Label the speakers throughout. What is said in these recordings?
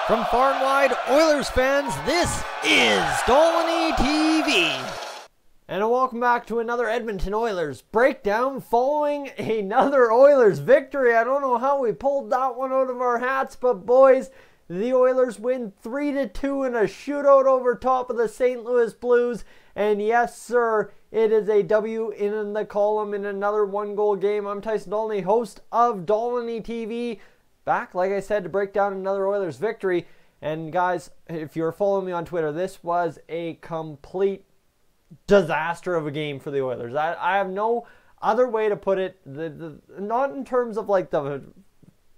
Speaker 1: From far and wide, Oilers fans, this is Dolynny TV. And welcome back to another Edmonton Oilers breakdown following another Oilers victory. I don't know how we pulled that one out of our hats, but boys, the Oilers win 3-2 in a shootout over top of the St. Louis Blues. And yes, sir, it is a W in the column in another one-goal game. I'm Tyson Dolynny, host of Dolynny TV. Back, like I said, to break down another Oilers victory. And guys, if you're following me on Twitter, this was a complete disaster of a game for the Oilers. I have no other way to put it. Not in terms of like the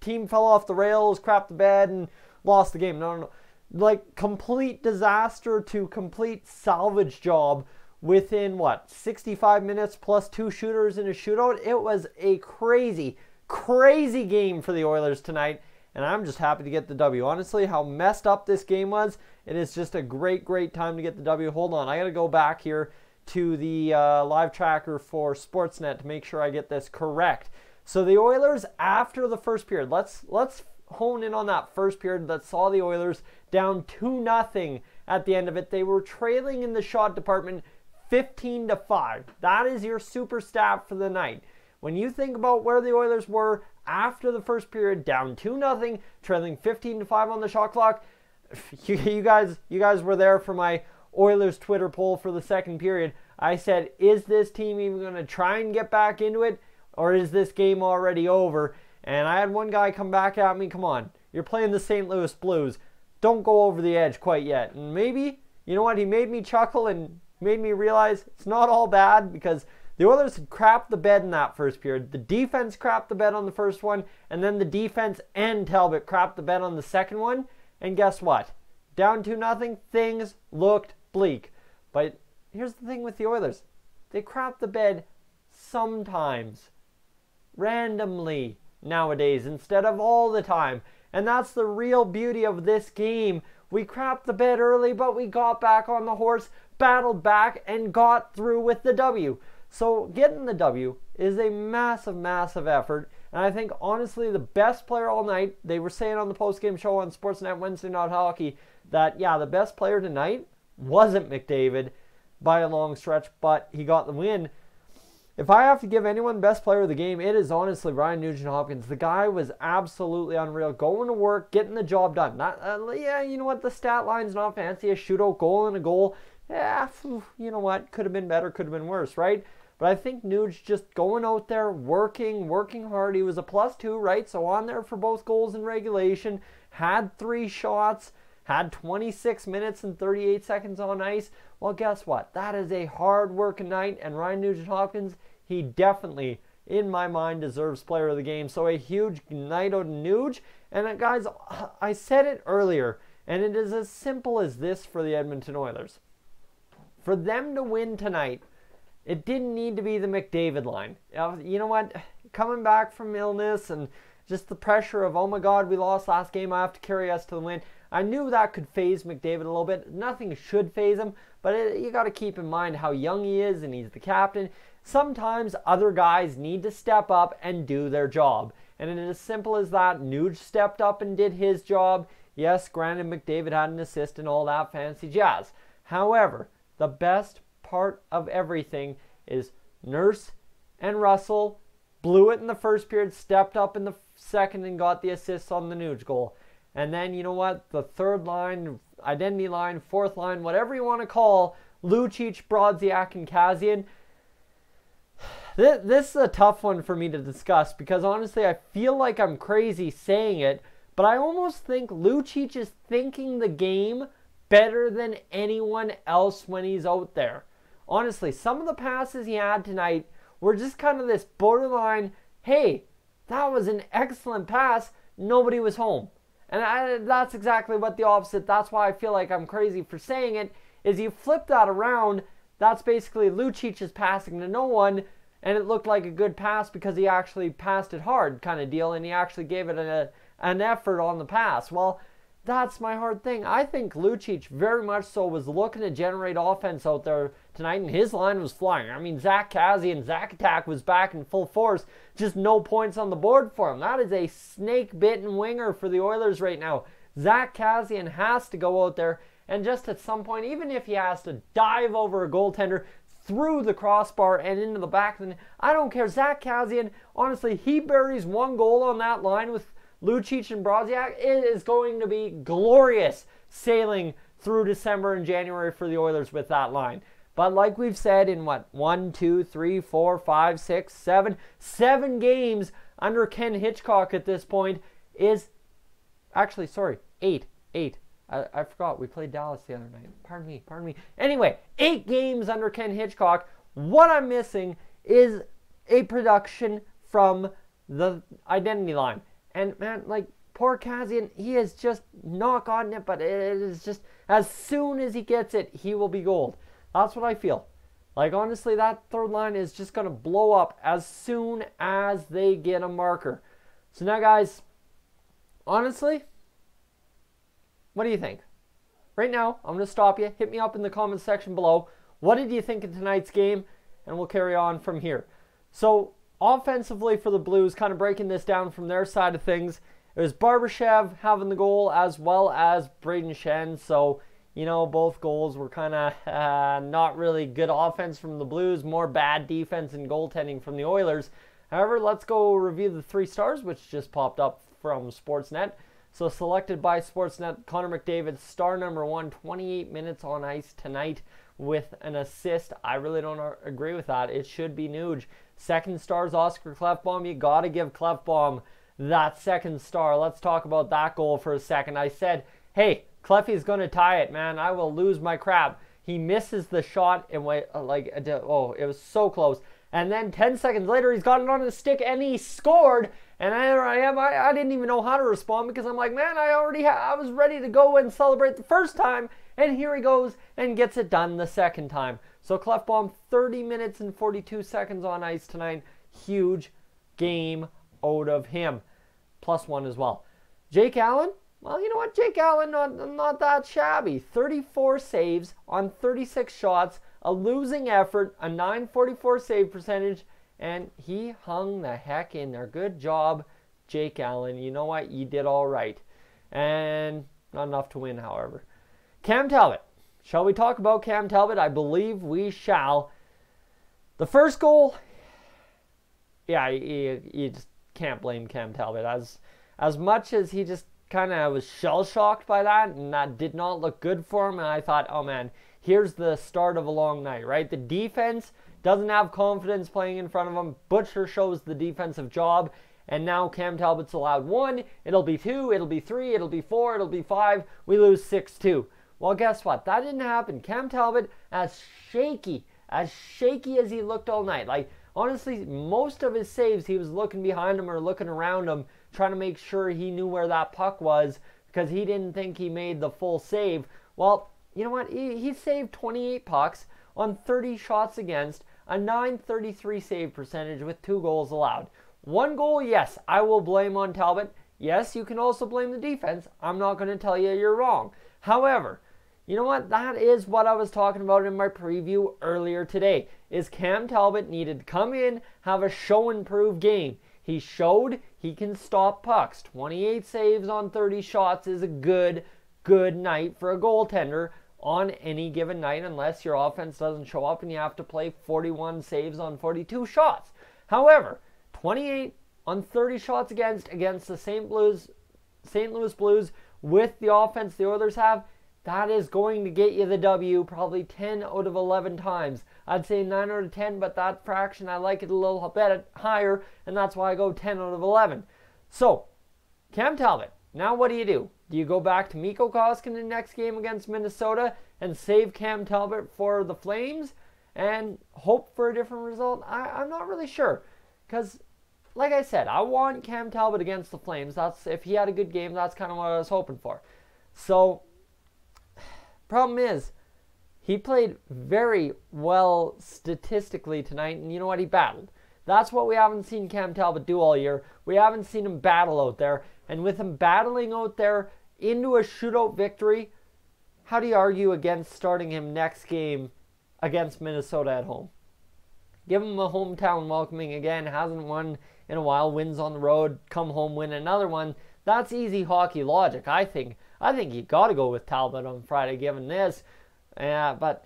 Speaker 1: team fell off the rails, crapped the bed, and lost the game. No. Like complete disaster to complete salvage job within, what, 65 minutes plus 2 shooters in a shootout. It was a crazy game for the Oilers tonight, and I'm just happy to get the W. Honestly, how messed up this game was, it is just a great time to get the W. Hold on, I gotta go back here to the live tracker for Sportsnet to make sure I get this correct. So the Oilers, after the first period, let's hone in on that first period that saw the Oilers down 2-0 at the end of it. They were trailing in the shot department 15-5. That is your super stat for the night. When you think about where the Oilers were after the first period, down 2-0, trailing 15-5 on the shot clock, you guys were there for my Oilers Twitter poll for the second period. I said, is this team even going to try and get back into it, or is this game already over? And I had one guy come back at me, come on, you're playing the St. Louis Blues. Don't go over the edge quite yet. And maybe, you know what, he made me chuckle and made me realize it's not all bad, because the Oilers had crapped the bed in that first period. The defense crapped the bed on the first one, and then the defense and Talbot crapped the bed on the second one. And guess what? Down 2-0, things looked bleak. But here's the thing with the Oilers. They crap the bed sometimes. Randomly nowadays, instead of all the time. And that's the real beauty of this game. We crapped the bed early, but we got back on the horse, battled back, and got through with the W. So getting the W is a massive effort. And I think, honestly, the best player all night, they were saying on the postgame show on Sportsnet Wednesday Night Hockey that, yeah, the best player tonight wasn't McDavid by a long stretch, but he got the win. If I have to give anyone the best player of the game, it is honestly Ryan Nugent-Hopkins. The guy was absolutely unreal. Going to work, getting the job done. Yeah, you know what? The stat line's not fancy. A shootout goal and a goal. Yeah, you know what? Could have been better, could have been worse, right? But I think Nuge just going out there, working hard. He was a +2, right? So on there for both goals in regulation. Had 3 shots. Had 26 minutes and 38 seconds on ice. Well, guess what? That is a hard-working night. And Ryan Nugent-Hopkins, he definitely, in my mind, deserves player of the game. So a huge night out of Nuge. And guys, I said it earlier. And it is as simple as this for the Edmonton Oilers. For them to win tonight, it didn't need to be the McDavid line. You know what? Coming back from illness and just the pressure of, oh my God, we lost last game, I have to carry us to the win. I knew that could phase McDavid a little bit. Nothing should phase him, but you got to keep in mind how young he is and he's the captain. Sometimes other guys need to step up and do their job. And it is as simple as that. Nuge stepped up and did his job. Yes, granted, McDavid had an assist and all that fancy jazz. However, the best part of everything is Nurse and Russell blew it in the first period, stepped up in the second, and got the assists on the Nuge goal. And then, you know what, the third line, identity line, fourth line, whatever you want to call, Lucic, Brodziak, and Kazian. This is a tough one for me to discuss because, honestly, I feel like I'm crazy saying it, but I almost think Lucic is thinking the game better than anyone else when he's out there. Honestly, some of the passes he had tonight were just kind of this borderline, hey, that was an excellent pass, nobody was home. And that's exactly what the opposite, that's why I feel like I'm crazy for saying it, is you flip that around, that's basically Lucic is passing to no one, and it looked like a good pass because he actually passed it hard kind of deal, and he actually gave it an effort on the pass. Well, that's my hard thing. I think Lucic very much so was looking to generate offense out there tonight, and his line was flying. I mean, Zach Kazian, Zach Attack was back in full force. Just no points on the board for him. That is a snake-bitten winger for the Oilers right now. Zach Kassian has to go out there and just at some point, even if he has to dive over a goaltender, through the crossbar and into the back, then I don't care. Zach Kassian, honestly, he buries one goal on that line with Lucic and Brodziak. It is going to be glorious sailing through December and January for the Oilers with that line. But like we've said in 1, 2, 3, 4, 5, 6, 7 games under Ken Hitchcock at this point is actually, sorry, 8. I forgot we played Dallas the other night. Pardon me. Anyway, 8 games under Ken Hitchcock. What I'm missing is a production from the identity line. And man, like poor Kassian, he has just not gotten it, but it is just as soon as he gets it, he will be gold. That's what I feel. Like honestly, that third line is just going to blow up as soon as they get a marker. So now guys, honestly, what do you think? Right now, I'm going to stop you. Hit me up in the comments section below. What did you think of tonight's game? And we'll carry on from here. So, offensively for the Blues, kind of breaking this down from their side of things, it was Barbashev having the goal as well as Braden Shen. So, you know, both goals were kind of not really good offense from the Blues, more bad defense and goaltending from the Oilers. However, let's go review the 3 stars, which just popped up from Sportsnet. So selected by Sportsnet, Connor McDavid, star number 1, 28 minutes on ice tonight with an assist. I really don't agree with that. It should be Nuge. Second star is Oscar Klefbom. You got to give Klefbom that second star. Let's talk about that goal for a second. I said, hey, Kleffi's going to tie it, man. I will lose my crap. He misses the shot and it was so close. And then 10 seconds later, he's got it on his stick and he scored. And there I am. I didn't even know how to respond because I'm like, man, I was ready to go and celebrate the first time. And here he goes and gets it done the second time. So Klefbom, 30 minutes and 42 seconds on ice tonight. Huge game out of him. +1 as well. Jake Allen. Well, you know what? Jake Allen, not that shabby. 34 saves on 36 shots. A losing effort, a .944 save percentage, and he hung the heck in there. Good job, Jake Allen. You know what? You did all right. And not enough to win, however. Cam Talbot. Shall we talk about Cam Talbot? I believe we shall. The first goal, yeah, you just can't blame Cam Talbot. As much as he just kind of was shell-shocked by that, and that did not look good for him, and I thought, oh man, here's the start of a long night, right? The defense doesn't have confidence playing in front of him. Butcher shows the defensive job, and now Cam Talbot's allowed 1. It'll be 2, it'll be 3, it'll be 4, it'll be 5. We lose 6-2. Well, guess what? That didn't happen. Cam Talbot, as shaky as he looked all night. Like, honestly, most of his saves, he was looking behind him or looking around him, trying to make sure he knew where that puck was because he didn't think he made the full save. Well, you know what? He saved 28 pucks on 30 shots against, a .933 save percentage with 2 goals allowed. 1 goal, yes, I will blame on Talbot. Yes, you can also blame the defense. I'm not going to tell you you're wrong. However, you know what? That is what I was talking about in my preview earlier today, is Cam Talbot needed to come in, have a show and prove game. He showed he can stop pucks. 28 saves on 30 shots is a good night for a goaltender on any given night, unless your offense doesn't show up and you have to play 41 saves on 42 shots. However, 28 on 30 shots against the St. Louis Blues with the offense the Oilers have, that is going to get you the W probably 10 out of 11 times. I'd say 9 out of 10, but that fraction, I like it a little bit higher, and that's why I go 10 out of 11. So, Cam Talbot, now what do? Do you go back to Mikko Koskinen next game against Minnesota and save Cam Talbot for the Flames and hope for a different result? I'm not really sure. Because, like I said, I want Cam Talbot against the Flames. If he had a good game, that's kind of what I was hoping for. So, problem is, he played very well statistically tonight, and you know what? He battled. That's what we haven't seen Cam Talbot do all year. We haven't seen him battle out there. And with him battling out there into a shootout victory, how do you argue against starting him next game against Minnesota at home? Give him a hometown welcoming again. Hasn't won in a while. Wins on the road. Come home, win another one. That's easy hockey logic. I think you got to go with Talbot on Friday given this. But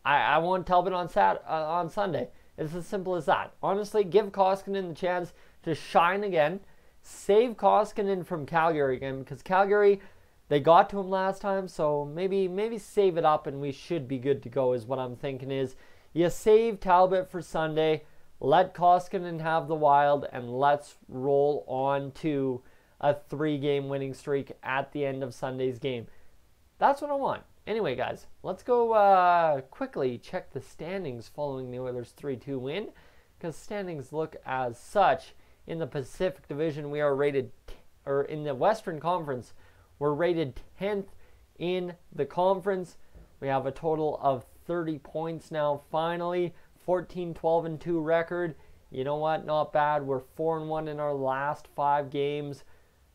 Speaker 1: I want Talbot on Sunday. It's as simple as that. Honestly, give Koskinen the chance to shine again. Save Koskinen from Calgary again, because Calgary, they got to him last time, so maybe save it up and we should be good to go is what I'm thinking is. You save Talbot for Sunday, let Koskinen have the Wild, and let's roll on to a 3-game winning streak at the end of Sunday's game. That's what I want. Anyway, guys, let's go quickly check the standings following the Oilers' 3-2 win, because standings look as such. In the Pacific Division, we are rated, or in the Western Conference, we're rated 10th in the conference. We have a total of 30 points now, finally. 14-12-2 record. You know what? Not bad. We're 4-1 in our last 5 games.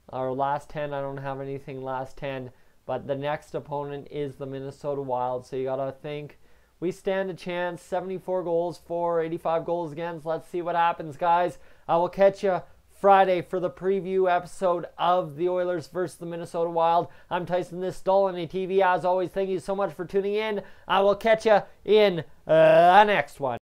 Speaker 1: Our last 10, I don't have anything last 10. But the next opponent is the Minnesota Wild, so you got to think we stand a chance. 74 goals for, 85 goals against. Let's see what happens, guys. I will catch you Friday for the preview episode of the Oilers versus the Minnesota Wild. I'm Tyson, this Dolynny TV. As always, thank you so much for tuning in. I will catch you in the next one.